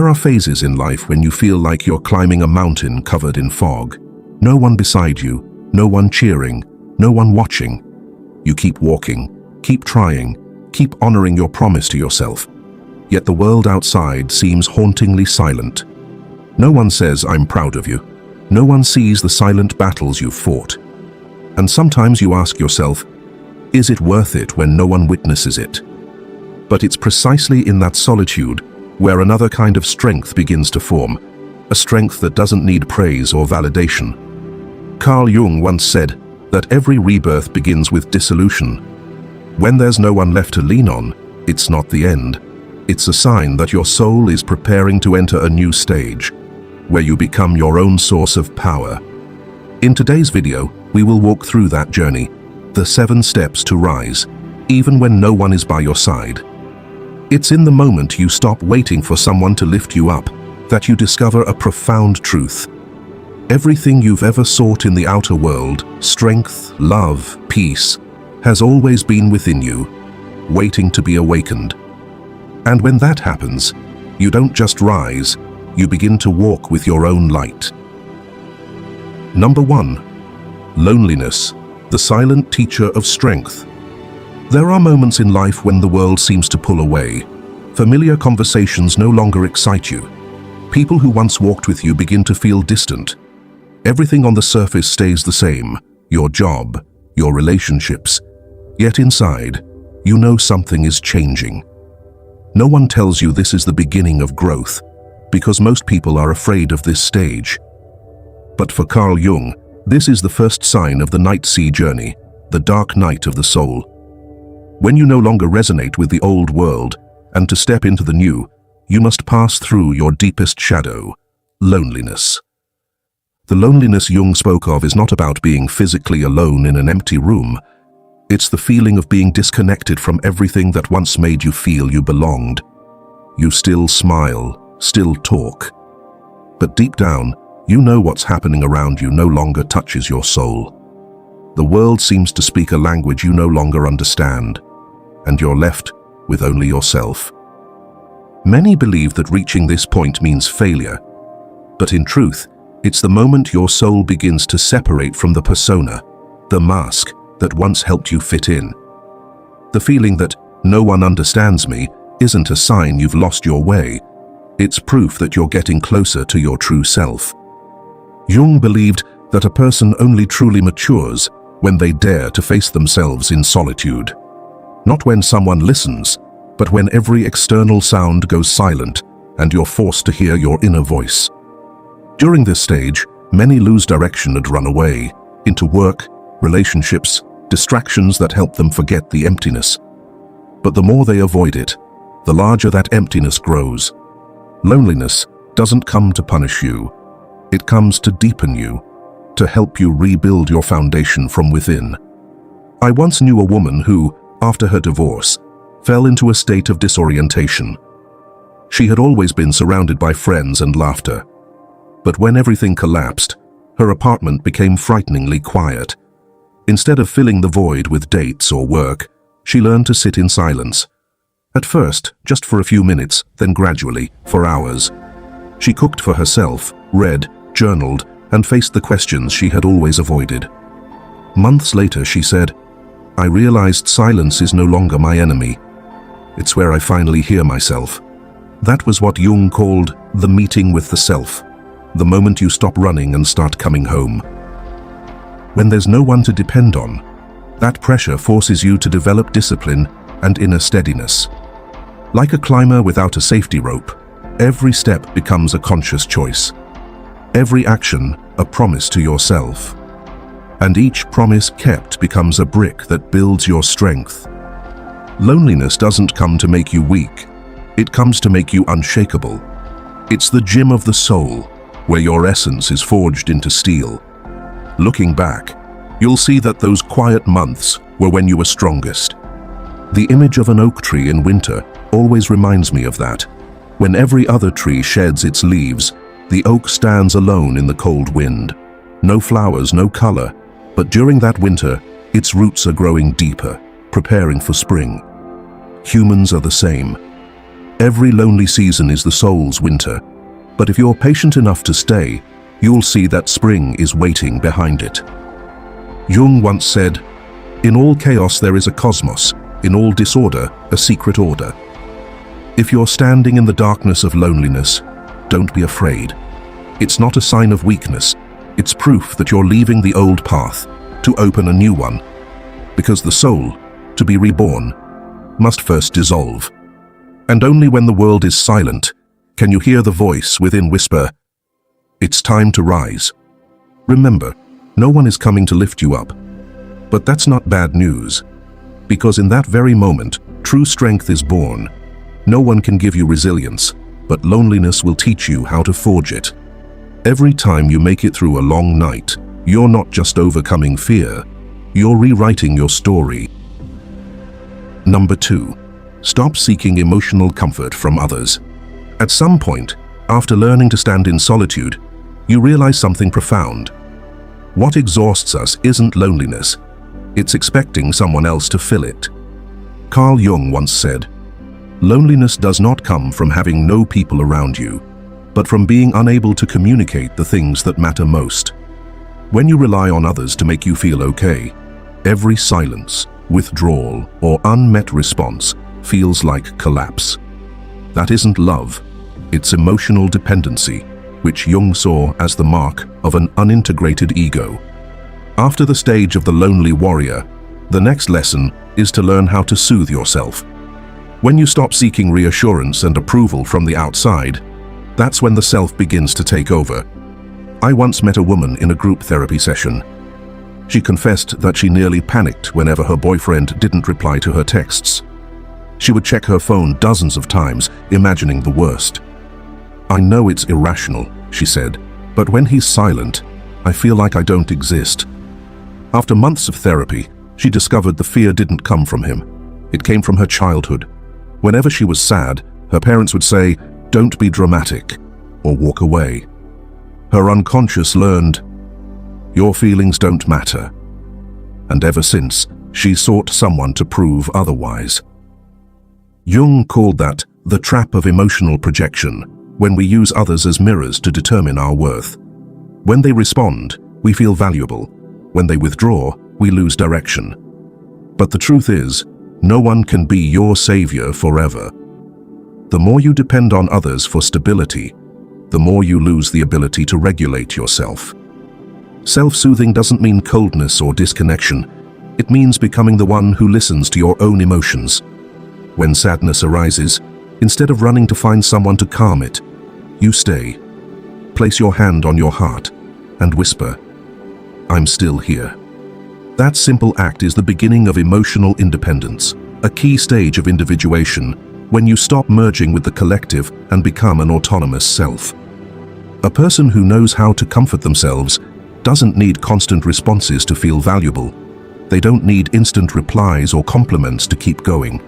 There are phases in life when you feel like you're climbing a mountain covered in fog. No one beside you, no one cheering, no one watching. You keep walking, keep trying, keep honoring your promise to yourself. Yet the world outside seems hauntingly silent. No one says, "I'm proud of you." No one sees the silent battles you've fought. And sometimes you ask yourself, is it worth it when no one witnesses it? But it's precisely in that solitude where another kind of strength begins to form, a strength that doesn't need praise or validation. Carl Jung once said that every rebirth begins with dissolution. When there's no one left to lean on, it's not the end. It's a sign that your soul is preparing to enter a new stage, where you become your own source of power. In today's video, we will walk through that journey, the 7 steps to rise, even when no one is by your side. It's in the moment you stop waiting for someone to lift you up that you discover a profound truth. Everything you've ever sought in the outer world, strength, love, peace, has always been within you, waiting to be awakened. And when that happens, you don't just rise, you begin to walk with your own light. Number 1. Loneliness, the silent teacher of strength. There are moments in life when the world seems to pull away. Familiar conversations no longer excite you. People who once walked with you begin to feel distant. Everything on the surface stays the same, your job, your relationships. Yet inside, you know something is changing. No one tells you this is the beginning of growth, because most people are afraid of this stage. But for Carl Jung, this is the first sign of the night sea journey, the dark night of the soul. When you no longer resonate with the old world, and to step into the new, you must pass through your deepest shadow, loneliness. The loneliness Jung spoke of is not about being physically alone in an empty room. It's the feeling of being disconnected from everything that once made you feel you belonged. You still smile, still talk, but deep down, you know what's happening around you no longer touches your soul. The world seems to speak a language you no longer understand, and you're left with only yourself. Many believe that reaching this point means failure, but in truth, it's the moment your soul begins to separate from the persona, the mask that once helped you fit in. The feeling that no one understands me isn't a sign you've lost your way. It's proof that you're getting closer to your true self. Jung believed that a person only truly matures when they dare to face themselves in solitude. Not when someone listens, but when every external sound goes silent and you're forced to hear your inner voice. During this stage, many lose direction and run away into work, relationships, distractions that help them forget the emptiness. But the more they avoid it, the larger that emptiness grows. Loneliness doesn't come to punish you. It comes to deepen you, to help you rebuild your foundation from within. I once knew a woman who, after her divorce, fell into a state of disorientation. She had always been surrounded by friends and laughter. But when everything collapsed, her apartment became frighteningly quiet. Instead of filling the void with dates or work, she learned to sit in silence. At first, just for a few minutes, then gradually, for hours. She cooked for herself, read, journaled, and faced the questions she had always avoided. Months later, she said, "I realized silence is no longer my enemy. It's where I finally hear myself." That was what Jung called the meeting with the self, the moment you stop running and start coming home. When there's no one to depend on, that pressure forces you to develop discipline and inner steadiness. Like a climber without a safety rope, every step becomes a conscious choice. Every action, a promise to yourself. And each promise kept becomes a brick that builds your strength. Loneliness doesn't come to make you weak. It comes to make you unshakable. It's the gym of the soul, where your essence is forged into steel. Looking back, you'll see that those quiet months were when you were strongest. The image of an oak tree in winter always reminds me of that. When every other tree sheds its leaves, the oak stands alone in the cold wind. No flowers, no color, but during that winter, its roots are growing deeper, preparing for spring. Humans are the same. Every lonely season is the soul's winter, but if you're patient enough to stay, you'll see that spring is waiting behind it. Jung once said, "In all chaos there is a cosmos, in all disorder a secret order." If you're standing in the darkness of loneliness, don't be afraid. It's not a sign of weakness, it's proof that you're leaving the old path to open a new one. Because the soul, to be reborn, must first dissolve. And only when the world is silent can you hear the voice within whisper, "It's time to rise." Remember, no one is coming to lift you up. But that's not bad news, because in that very moment, true strength is born. No one can give you resilience, but loneliness will teach you how to forge it. Every time you make it through a long night, you're not just overcoming fear, you're rewriting your story. Number 2. Stop seeking emotional comfort from others. At some point, after learning to stand in solitude, you realize something profound. What exhausts us isn't loneliness, it's expecting someone else to fill it. Carl Jung once said, "Loneliness does not come from having no people around you, but from being unable to communicate the things that matter most." When you rely on others to make you feel okay, every silence, withdrawal, or unmet response feels like collapse. That isn't love, it's emotional dependency, which Jung saw as the mark of an unintegrated ego. After the stage of the lonely warrior, the next lesson is to learn how to soothe yourself. When you stop seeking reassurance and approval from the outside, that's when the self begins to take over. I once met a woman in a group therapy session. She confessed that she nearly panicked whenever her boyfriend didn't reply to her texts. She would check her phone dozens of times, imagining the worst. "I know it's irrational," she said, "but when he's silent, I feel like I don't exist." After months of therapy, she discovered the fear didn't come from him. It came from her childhood. Whenever she was sad, her parents would say, "Don't be dramatic," or walk away. Her unconscious learned, "Your feelings don't matter." And ever since, she sought someone to prove otherwise. Jung called that the trap of emotional projection, when we use others as mirrors to determine our worth. When they respond, we feel valuable. When they withdraw, we lose direction. But the truth is, no one can be your savior forever. The more you depend on others for stability, the more you lose the ability to regulate yourself. Self-soothing doesn't mean coldness or disconnection. It means becoming the one who listens to your own emotions. When sadness arises, instead of running to find someone to calm it, you stay. Place your hand on your heart and whisper, "I'm still here." That simple act is the beginning of emotional independence, a key stage of individuation, when you stop merging with the collective and become an autonomous self. A person who knows how to comfort themselves doesn't need constant responses to feel valuable. They don't need instant replies or compliments to keep going.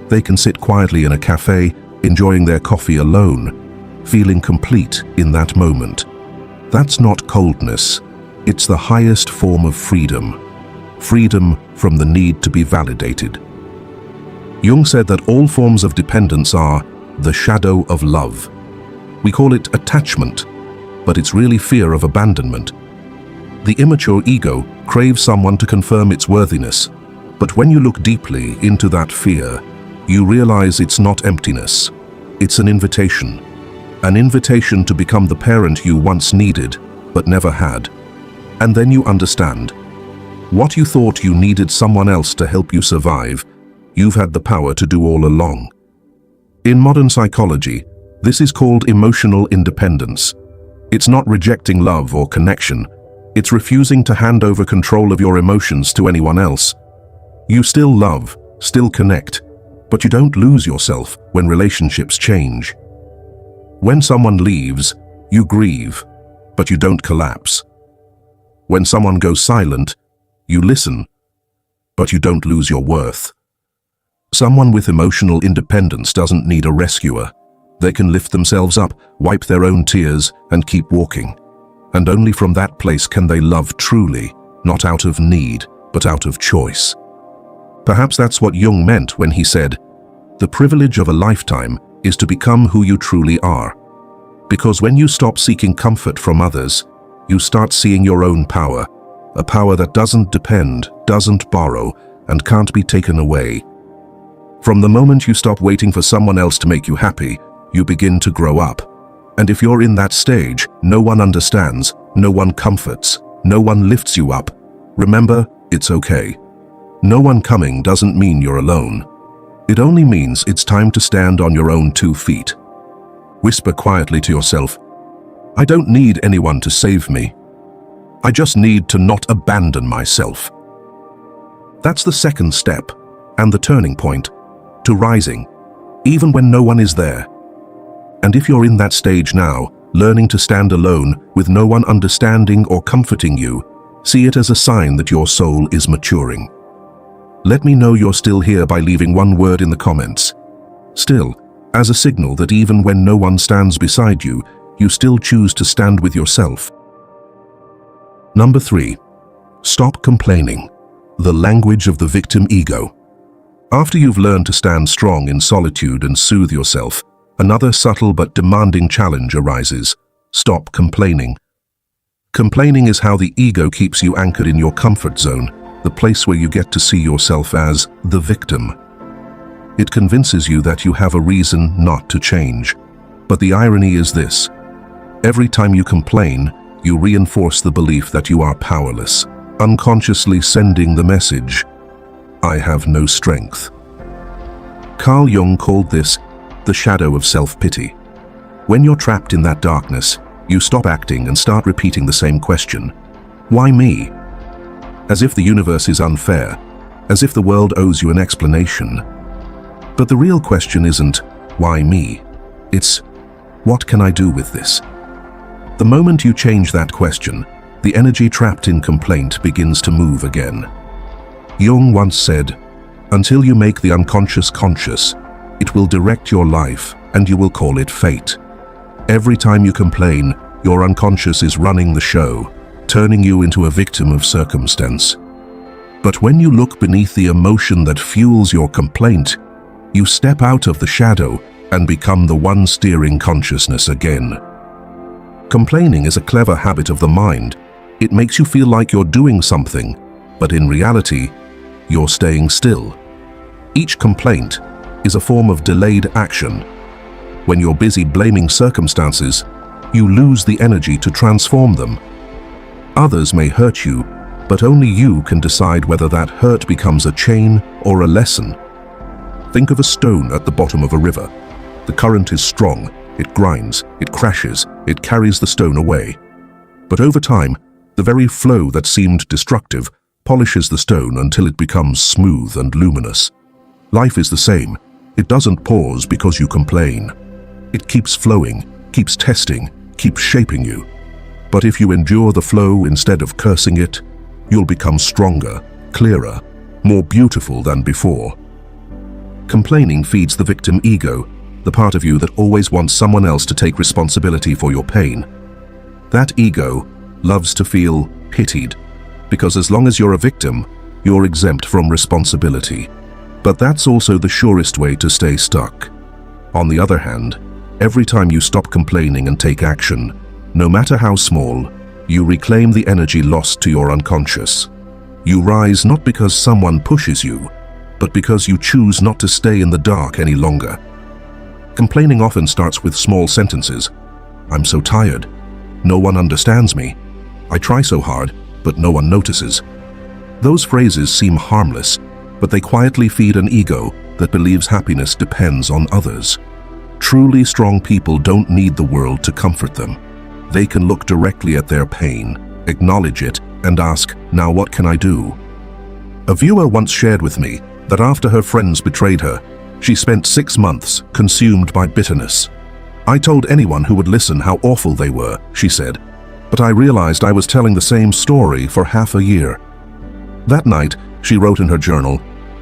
They can sit quietly in a cafe, enjoying their coffee alone, feeling complete in that moment. That's not coldness. It's the highest form of freedom. Freedom from the need to be validated. Jung said that all forms of dependence are the shadow of love. We call it attachment, but it's really fear of abandonment. The immature ego craves someone to confirm its worthiness, but when you look deeply into that fear, you realize it's not emptiness. It's an invitation to become the parent you once needed, but never had. And then you understand. What you thought you needed someone else to help you survive, you've had the power to do all along. In modern psychology, this is called emotional independence. It's not rejecting love or connection. It's refusing to hand over control of your emotions to anyone else. You still love, still connect, but you don't lose yourself when relationships change. When someone leaves, you grieve, but you don't collapse. When someone goes silent, you listen, but you don't lose your worth. Someone with emotional independence doesn't need a rescuer. They can lift themselves up, wipe their own tears, and keep walking. And only from that place can they love truly, not out of need, but out of choice. Perhaps that's what Jung meant when he said, "The privilege of a lifetime is to become who you truly are. Because when you stop seeking comfort from others, you start seeing your own power, a power that doesn't depend, doesn't borrow, and can't be taken away. From the moment you stop waiting for someone else to make you happy, you begin to grow up. And if you're in that stage, no one understands, no one comforts, no one lifts you up. Remember, it's okay. No one coming doesn't mean you're alone. It only means it's time to stand on your own 2 feet. Whisper quietly to yourself, I don't need anyone to save me. I just need to not abandon myself. That's the second step, and the turning point, to rising, even when no one is there. And if you're in that stage now, learning to stand alone with no one understanding or comforting you, see it as a sign that your soul is maturing. Let me know you're still here by leaving one word in the comments. Still, as a signal that even when no one stands beside you, you still choose to stand with yourself. Number 3. Stop complaining. The language of the victim ego. After you've learned to stand strong in solitude and soothe yourself, another subtle but demanding challenge arises. Stop complaining. Complaining is how the ego keeps you anchored in your comfort zone, the place where you get to see yourself as the victim. It convinces you that you have a reason not to change. But the irony is this: every time you complain, you reinforce the belief that you are powerless, unconsciously sending the message, I have no strength. Carl Jung called this the shadow of self-pity. When you're trapped in that darkness, you stop acting and start repeating the same question. Why me? As if the universe is unfair, as if the world owes you an explanation. But the real question isn't, why me? It's, what can I do with this? The moment you change that question, the energy trapped in complaint begins to move again. Jung once said, until you make the unconscious conscious, it will direct your life and you will call it fate. Every time you complain, your unconscious is running the show, turning you into a victim of circumstance. But when you look beneath the emotion that fuels your complaint, you step out of the shadow and become the one steering consciousness again. Complaining is a clever habit of the mind. It makes you feel like you're doing something, but in reality, you're staying still. Each complaint is a form of delayed action. When you're busy blaming circumstances, you lose the energy to transform them. Others may hurt you, but only you can decide whether that hurt becomes a chain or a lesson. Think of a stone at the bottom of a river. The current is strong, it grinds, it crashes, it carries the stone away. But over time, the very flow that seemed destructive polishes the stone until it becomes smooth and luminous. Life is the same. It doesn't pause because you complain. It keeps flowing, keeps testing, keeps shaping you. But if you endure the flow instead of cursing it, you'll become stronger, clearer, more beautiful than before. Complaining feeds the victim ego, the part of you that always wants someone else to take responsibility for your pain. That ego loves to feel pitied, because as long as you're a victim, you're exempt from responsibility. But that's also the surest way to stay stuck. On the other hand, every time you stop complaining and take action, no matter how small, you reclaim the energy lost to your unconscious. You rise not because someone pushes you, but because you choose not to stay in the dark any longer. Complaining often starts with small sentences. I'm so tired. No one understands me. I try so hard, but no one notices. Those phrases seem harmless, but they quietly feed an ego that believes happiness depends on others. Truly strong people don't need the world to comfort them. They can look directly at their pain, acknowledge it, and ask, now what can I do? A viewer once shared with me that after her friends betrayed her, she spent 6 months consumed by bitterness. I told anyone who would listen how awful they were, she said, but I realized I was telling the same story for half a year. That night, she wrote in her journal,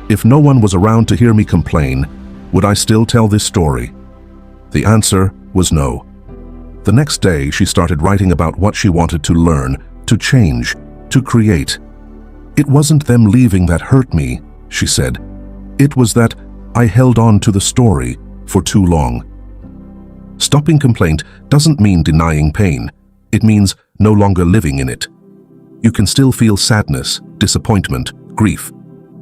if no one was around to hear me complain, would I still tell this story? The answer was no. The next day, she started writing about what she wanted to learn, to change, to create. It wasn't them leaving that hurt me, she said. It was that I held on to the story for too long. Stopping complaint doesn't mean denying pain. It means no longer living in it. You can still feel sadness, disappointment, grief,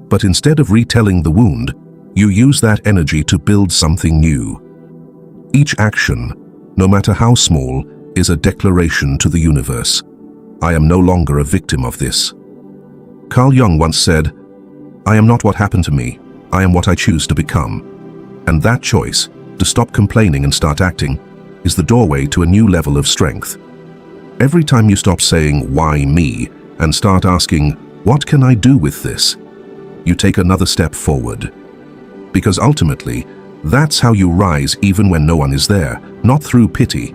but instead of retelling the wound, you use that energy to build something new. Each action, no matter how small, is a declaration to the universe. I am no longer a victim of this. Carl Jung once said, "I am not what happened to me, I am what I choose to become." And that choice, to stop complaining and start acting, is the doorway to a new level of strength. Every time you stop saying, "Why me?" and start asking, "What can I do with this?" you take another step forward. Because ultimately, that's how you rise even when no one is there, not through pity,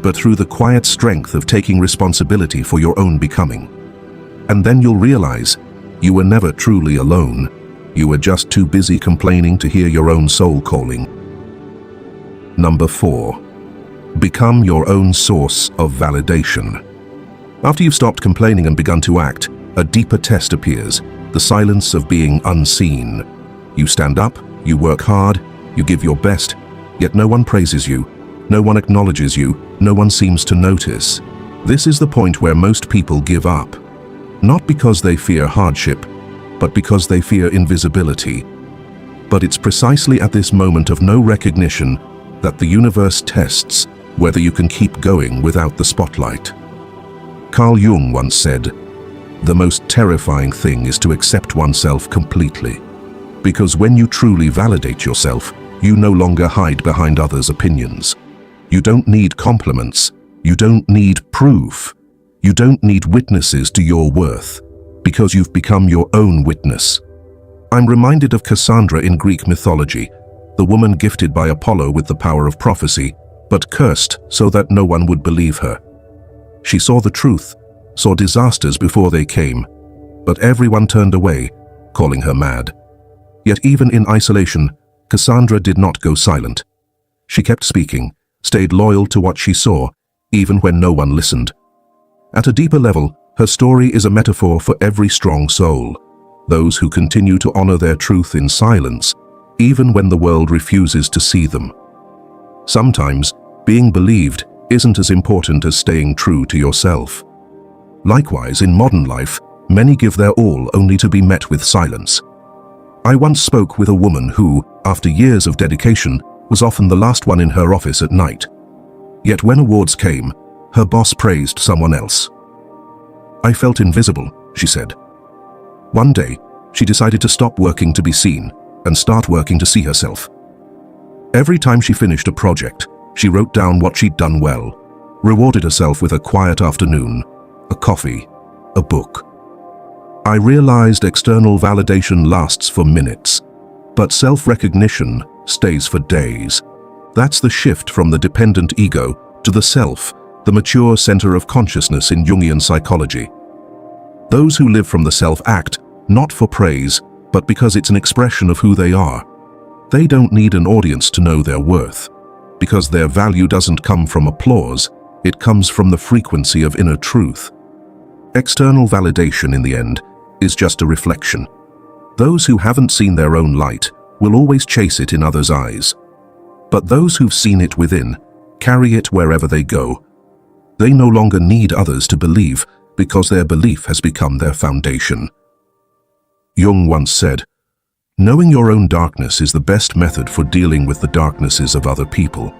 but through the quiet strength of taking responsibility for your own becoming. And then you'll realize you were never truly alone. You were just too busy complaining to hear your own soul calling. Number 4. Become your own source of validation. After you've stopped complaining and begun to act, a deeper test appears, the silence of being unseen. You stand up, you work hard, you give your best, yet no one praises you, no one acknowledges you, no one seems to notice. This is the point where most people give up. Not because they fear hardship, but because they fear invisibility. But it's precisely at this moment of no recognition that the universe tests whether you can keep going without the spotlight. Carl Jung once said, "The most terrifying thing is to accept oneself completely. Because when you truly validate yourself, you no longer hide behind others' opinions. You don't need compliments. You don't need proof. You don't need witnesses to your worth, because you've become your own witness." I'm reminded of Cassandra in Greek mythology, the woman gifted by Apollo with the power of prophecy, but cursed so that no one would believe her. She saw the truth, saw disasters before they came, but everyone turned away, calling her mad. Yet even in isolation, Cassandra did not go silent. She kept speaking, stayed loyal to what she saw, even when no one listened. At a deeper level, her story is a metaphor for every strong soul, those who continue to honor their truth in silence, even when the world refuses to see them. Sometimes, being believed isn't as important as staying true to yourself. Likewise, in modern life, many give their all only to be met with silence. I once spoke with a woman who, after years of dedication, was often the last one in her office at night. Yet when awards came, her boss praised someone else. "I felt invisible," she said. One day, she decided to stop working to be seen and start working to see herself. Every time she finished a project, she wrote down what she'd done well, rewarded herself with a quiet afternoon, a coffee, a book. I realized external validation lasts for minutes, but self-recognition stays for days. That's the shift from the dependent ego to the self, the mature center of consciousness in Jungian psychology. Those who live from the self act, not for praise, but because it's an expression of who they are. They don't need an audience to know their worth, because their value doesn't come from applause, it comes from the frequency of inner truth. External validation, in the end, is just a reflection. Those who haven't seen their own light will always chase it in others' eyes. But those who've seen it within carry it wherever they go. They no longer need others to believe because their belief has become their foundation. Jung once said, "Knowing your own darkness is the best method for dealing with the darknesses of other people."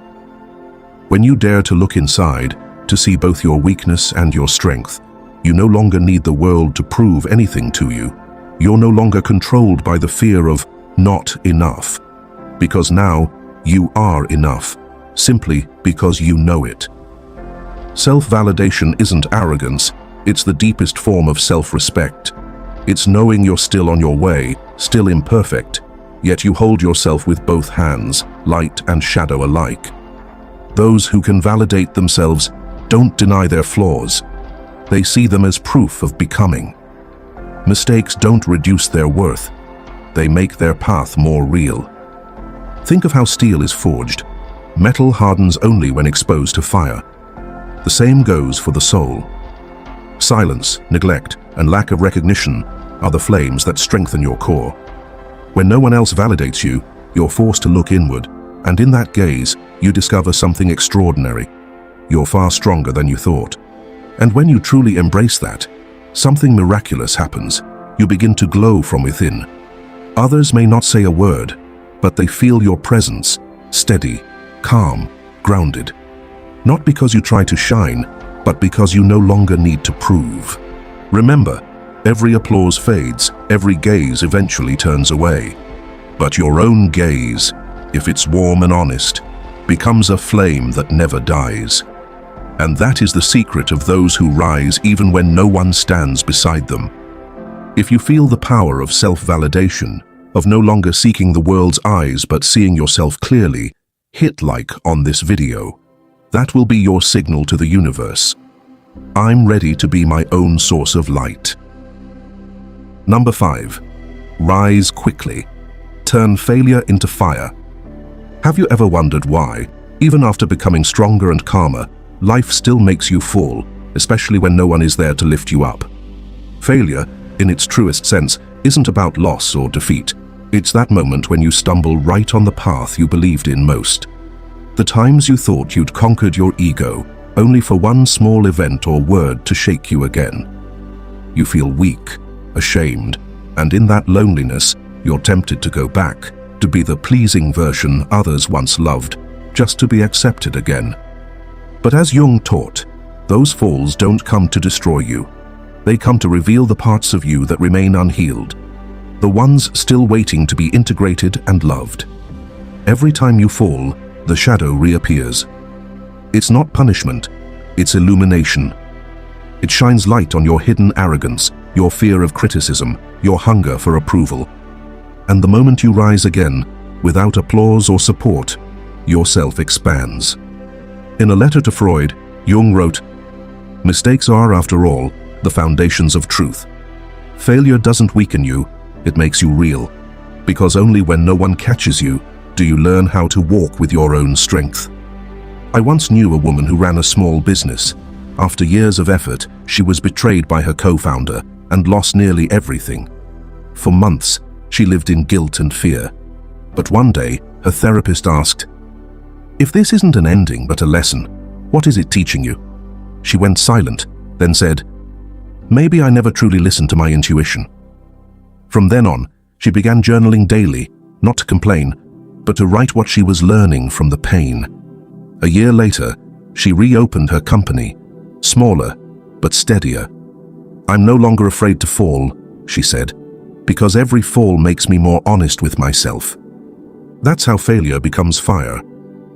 When you dare to look inside, to see both your weakness and your strength, you no longer need the world to prove anything to you. You're no longer controlled by the fear of not enough, because now you are enough, simply because you know it. Self-validation isn't arrogance, it's the deepest form of self-respect. It's knowing you're still on your way, still imperfect, yet you hold yourself with both hands, light and shadow alike. Those who can validate themselves don't deny their flaws. They see them as proof of becoming. Mistakes don't reduce their worth. They make their path more real. Think of how steel is forged. Metal hardens only when exposed to fire. The same goes for the soul. Silence, neglect, and lack of recognition are the flames that strengthen your core. When no one else validates you, you're forced to look inward, and in that gaze, you discover something extraordinary. You're far stronger than you thought. And when you truly embrace that, something miraculous happens. You begin to glow from within. Others may not say a word, but they feel your presence, steady, calm, grounded. Not because you try to shine, but because you no longer need to prove. Remember, every applause fades, every gaze eventually turns away. But your own gaze, if it's warm and honest, becomes a flame that never dies. And that is the secret of those who rise even when no one stands beside them. If you feel the power of self-validation, of no longer seeking the world's eyes but seeing yourself clearly, hit like on this video. That will be your signal to the universe. I'm ready to be my own source of light. Number 5. Rise quickly. Turn failure into fire. Have you ever wondered why, even after becoming stronger and calmer, life still makes you fall, especially when no one is there to lift you up? Failure, in its truest sense, isn't about loss or defeat. It's that moment when you stumble right on the path you believed in most. The times you thought you'd conquered your ego, only for one small event or word to shake you again. You feel weak, ashamed, and in that loneliness, you're tempted to go back, to be the pleasing version others once loved, just to be accepted again. But as Jung taught, those falls don't come to destroy you. They come to reveal the parts of you that remain unhealed, the ones still waiting to be integrated and loved. Every time you fall, the shadow reappears. It's not punishment, it's illumination. It shines light on your hidden arrogance, your fear of criticism, your hunger for approval. And the moment you rise again, without applause or support, yourself expands. In a letter to Freud, Jung wrote, "Mistakes are, after all, the foundations of truth. Failure doesn't weaken you, it makes you real, because only when no one catches you do you learn how to walk with your own strength." I once knew a woman who ran a small business. After years of effort, she was betrayed by her co-founder and lost nearly everything. For months, she lived in guilt and fear. But one day, her therapist asked, "If this isn't an ending but a lesson, what is it teaching you?" She went silent, then said, "Maybe I never truly listened to my intuition." From then on, she began journaling daily, not to complain, but to write what she was learning from the pain. A year later, she reopened her company, smaller but steadier. "I'm no longer afraid to fall," she said, "because every fall makes me more honest with myself." That's how failure becomes fire.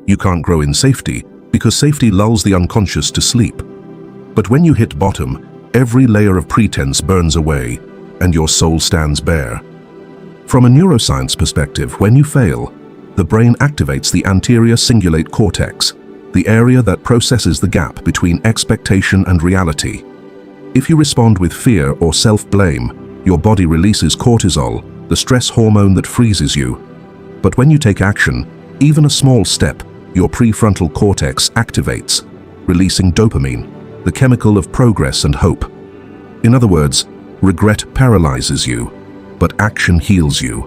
You can't grow in safety, because safety lulls the unconscious to sleep. But when you hit bottom, every layer of pretense burns away, and your soul stands bare. From a neuroscience perspective, when you fail, the brain activates the anterior cingulate cortex, the area that processes the gap between expectation and reality. If you respond with fear or self-blame, your body releases cortisol, the stress hormone that freezes you. But when you take action, even a small step, your prefrontal cortex activates, releasing dopamine, the chemical of progress and hope. In other words, regret paralyzes you, but action heals you.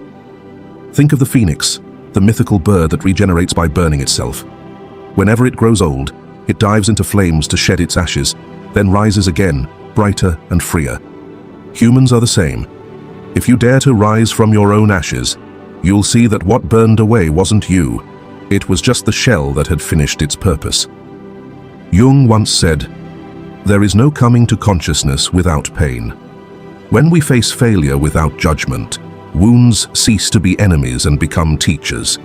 Think of the phoenix, the mythical bird that regenerates by burning itself. Whenever it grows old, it dives into flames to shed its ashes, then rises again, brighter and freer. Humans are the same. If you dare to rise from your own ashes, you'll see that what burned away wasn't you. It was just the shell that had finished its purpose. Jung once said, "There is no coming to consciousness without pain." When we face failure without judgment, wounds cease to be enemies and become teachers.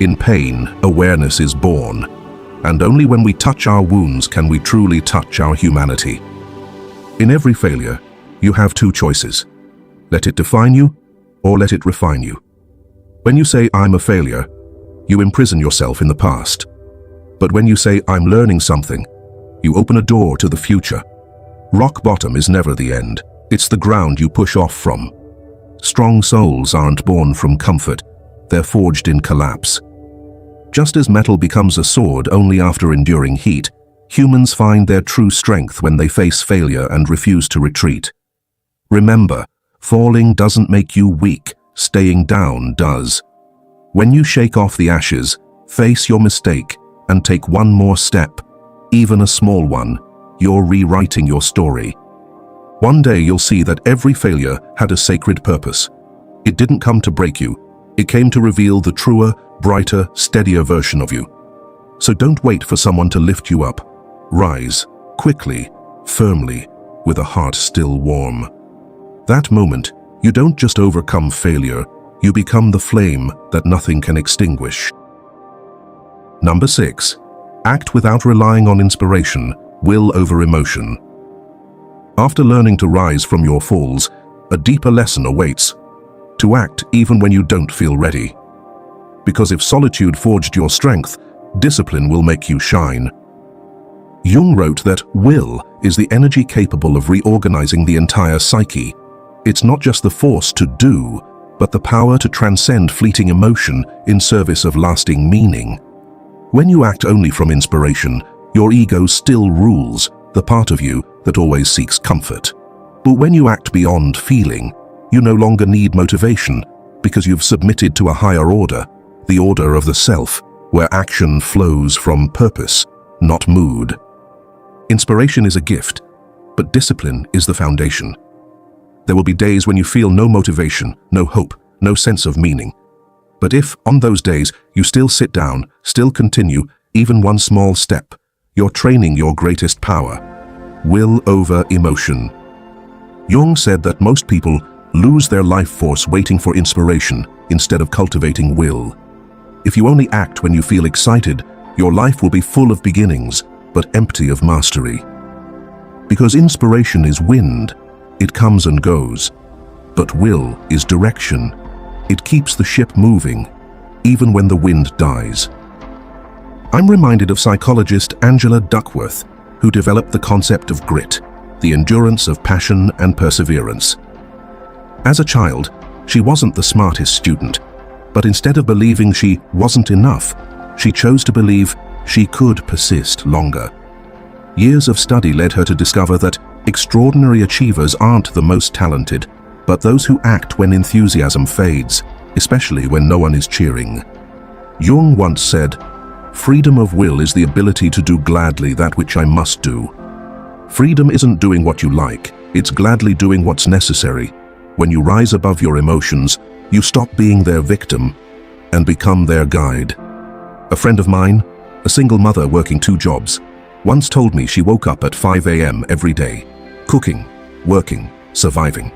In pain, awareness is born, and only when we touch our wounds can we truly touch our humanity. In every failure, you have two choices. Let it define you, or let it refine you. When you say, "I'm a failure," you imprison yourself in the past. But when you say, "I'm learning something," you open a door to the future. Rock bottom is never the end. It's the ground you push off from. Strong souls aren't born from comfort. They're forged in collapse. Just as metal becomes a sword only after enduring heat, humans find their true strength when they face failure and refuse to retreat. Remember, falling doesn't make you weak, staying down does. When you shake off the ashes, face your mistake, and take one more step, even a small one, you're rewriting your story. One day you'll see that every failure had a sacred purpose. It didn't come to break you. It came to reveal the truer, brighter, steadier version of you. So don't wait for someone to lift you up. Rise, quickly, firmly, with a heart still warm. That moment, you don't just overcome failure, you become the flame that nothing can extinguish. Number 6. Act without relying on inspiration, will over emotion. After learning to rise from your falls, a deeper lesson awaits. To act even when you don't feel ready. Because if solitude forged your strength, discipline will make you shine. Jung wrote that will is the energy capable of reorganizing the entire psyche. It's not just the force to do, but the power to transcend fleeting emotion in service of lasting meaning. When you act only from inspiration, your ego still rules, the part of you that always seeks comfort. But when you act beyond feeling, you no longer need motivation because you've submitted to a higher order, the order of the self, where action flows from purpose, not mood. Inspiration is a gift, but discipline is the foundation. There will be days when you feel no motivation, no hope, no sense of meaning. But if, on those days, you still sit down, still continue, even one small step, you're training your greatest power. Will over emotion. Jung said that most people lose their life force waiting for inspiration instead of cultivating will. If you only act when you feel excited, your life will be full of beginnings, but empty of mastery. Because inspiration is wind, it comes and goes. But will is direction. It keeps the ship moving, even when the wind dies. I'm reminded of psychologist Angela Duckworth, who developed the concept of grit, the endurance of passion and perseverance. As a child, she wasn't the smartest student, but instead of believing she wasn't enough, she chose to believe she could persist longer. Years of study led her to discover that extraordinary achievers aren't the most talented, but those who act when enthusiasm fades, especially when no one is cheering. Jung once said, "Freedom of will is the ability to do gladly that which I must do." Freedom isn't doing what you like, it's gladly doing what's necessary. When you rise above your emotions, you stop being their victim and become their guide. A friend of mine, a single mother working 2 jobs, once told me she woke up at 5 a.m. every day, cooking, working, surviving.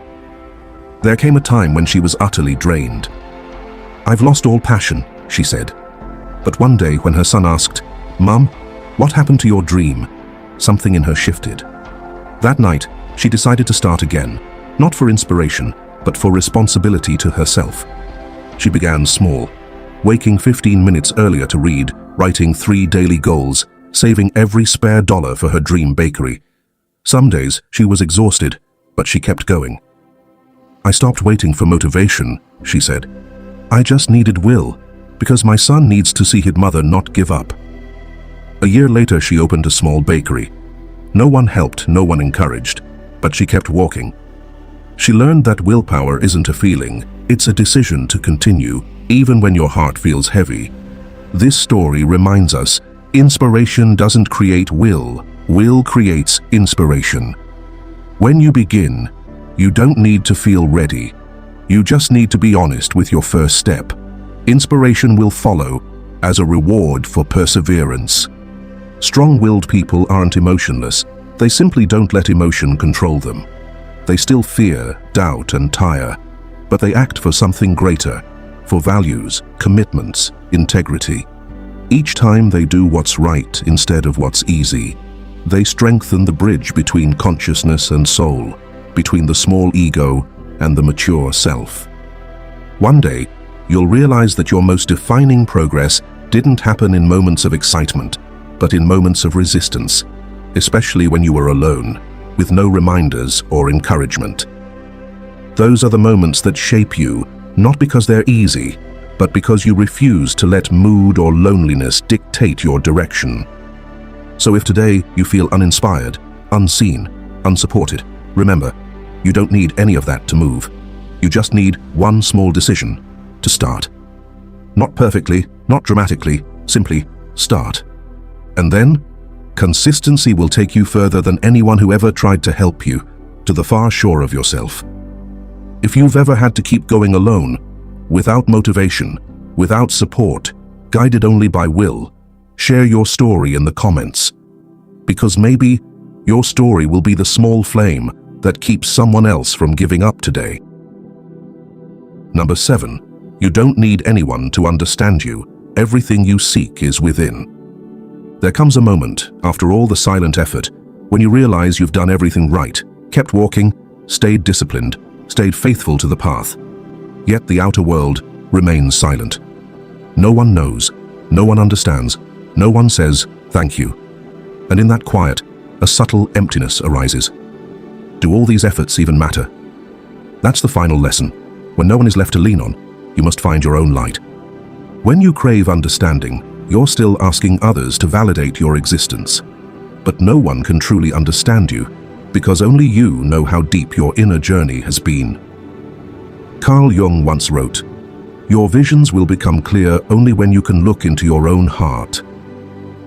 There came a time when she was utterly drained. "I've lost all passion," she said. But one day when her son asked, "Mum, what happened to your dream?" something in her shifted. That night, she decided to start again, not for inspiration, but for responsibility to herself. She began small, waking 15 minutes earlier to read, writing 3 daily goals, saving every spare dollar for her dream bakery. Some days she was exhausted, but she kept going. "I stopped waiting for motivation," she said. "I just needed will, because my son needs to see his mother not give up." A year later, she opened a small bakery. No one helped, no one encouraged, but she kept walking. She learned that willpower isn't a feeling, it's a decision to continue, even when your heart feels heavy. This story reminds us, inspiration doesn't create will creates inspiration. When you begin, you don't need to feel ready. You just need to be honest with your first step. Inspiration will follow as a reward for perseverance. Strong-willed people aren't emotionless. They simply don't let emotion control them. They still fear, doubt, and tire, but they act for something greater, for values, commitments, integrity. Each time they do what's right instead of what's easy, they strengthen the bridge between consciousness and soul, between the small ego and the mature self. One day, you'll realize that your most defining progress didn't happen in moments of excitement, but in moments of resistance, especially when you were alone, with no reminders or encouragement. Those are the moments that shape you, not because they're easy, but because you refuse to let mood or loneliness dictate your direction. So if today you feel uninspired, unseen, unsupported, remember, you don't need any of that to move. You just need one small decision to start. Not perfectly, not dramatically, simply start. And then, consistency will take you further than anyone who ever tried to help you, to the far shore of yourself. If you've ever had to keep going alone, without motivation, without support, guided only by will, share your story in the comments. Because maybe your story will be the small flame that keeps someone else from giving up today. Number 7. You don't need anyone to understand you. Everything you seek is within. There comes a moment, after all the silent effort, when you realize you've done everything right, kept walking, stayed disciplined, stayed faithful to the path. Yet the outer world remains silent. No one knows, no one understands, no one says thank you. And in that quiet, a subtle emptiness arises. Do all these efforts even matter? That's the final lesson. When no one is left to lean on, you must find your own light. When you crave understanding, you're still asking others to validate your existence. But no one can truly understand you, because only you know how deep your inner journey has been. Carl Jung once wrote, "Your visions will become clear only when you can look into your own heart.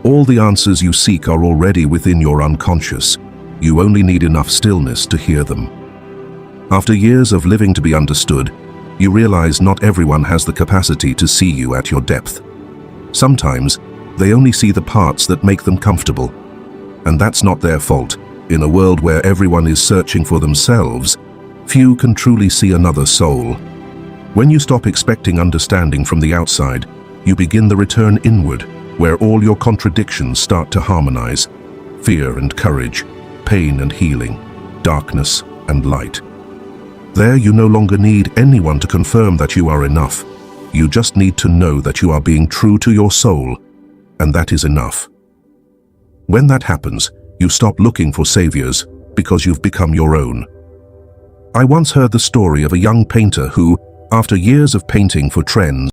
All the answers you seek are already within your unconscious. You only need enough stillness to hear them." After years of living to be understood, you realize not everyone has the capacity to see you at your depth. Sometimes, they only see the parts that make them comfortable. And that's not their fault. In a world where everyone is searching for themselves, few can truly see another soul. When you stop expecting understanding from the outside, you begin the return inward, where all your contradictions start to harmonize. Fear and courage, pain and healing, darkness and light. There you no longer need anyone to confirm that you are enough. You just need to know that you are being true to your soul, and that is enough. When that happens, you stop looking for saviors because you've become your own. I once heard the story of a young painter who, after years of painting for trends,